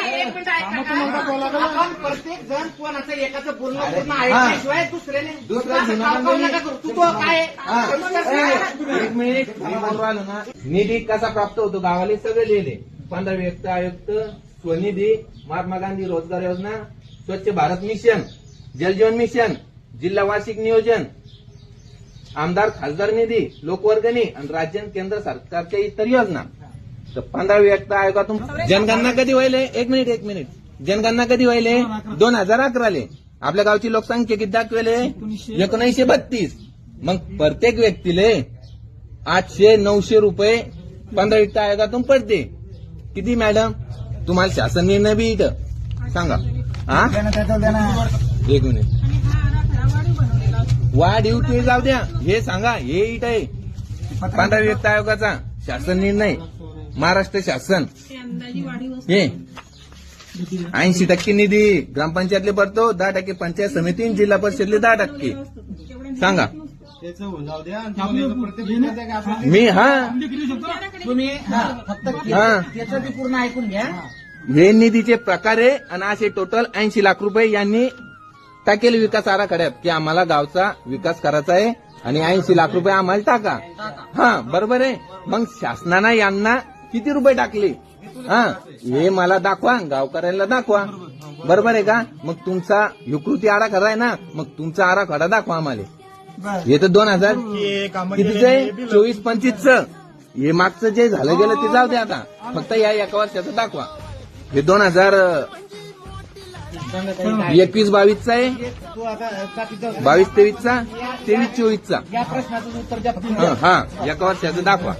एक मिनिट ऐका. आपण प्रत्येक जण कोणाचं एकाचं पूर्ण ऐकल्याशिवाय दुसऱ्याने नका करू. तू तो काय एक मिनिट मी बोलू राहिलो ना. निधी कसा प्राप्त होतो गावाला सगळे लिहिले. 15 वित्त आयुक्त, स्वनिधी, महात्मा गांधी रोजगार योजना, स्वच्छ भारत मिशन, जलजीवन मिशन, जिल्हा वार्षिक नियोजन, आमदार खासदार निधी, लोकवर्गणी आणि राज्य आणि केंद्र सरकारच्या इतर योजना. तर 15 वित्त आयोगातून जनगणना कधी व्हायले? एक मिनिट. जनगणना कधी व्हायले? 2011 आपल्या गावची लोकसंख्या किती दाखवेले? 1932. मग प्रत्येक व्यक्तीले 800-900 रुपये 15 वित्त आयोगातून पडते. किती मॅडम? तुम्हाला शासन निर्णय बी इथं सांगा. हा, एक मिनिट. वाढीव ते जाऊ द्या, हे सांगा. हे इथं आहे 15 वित्त आयोगाचा शासन निर्णय, महाराष्ट्र शासन. हे 80% निधी ग्रामपंचायतले पडतो, 10% पंचायत समिती, जिल्हा परिषदले 10%. सांगा. मी तुम्ही फक्त त्याचं बी पूर्ण ऐकून घ्या. हे निधीचे प्रकार आहे आणि असे टोटल 80 लाख रुपये यांनी टाकेल विकास आराखड्यात की आम्हाला गावचा विकास करायचा आहे आणि 80 लाख रुपये आम्हाला टाका. हा, बरोबर आहे. मग शासनानं यांना किती रुपये टाकले? हा, हे मला दाखवा, गावकऱ्यांना दाखवा. बरोबर आहे का? मग तुमचा युकृती आराखडा आहे ना, मग तुमचा आराखडा दाखवा आम्हाला. हे तर 2000 कितीच आहे? 24-25चं. हे मागचं जे झालं गेलं ते जाऊ दे आता. फक्त या एका वर्षाचं दाखवा. हे 2021-22चा आहे, 22-23चा, 23-24चा. या प्रश्नाचं उत्तर द्या. हा, एका वर्षाचं दाखवा.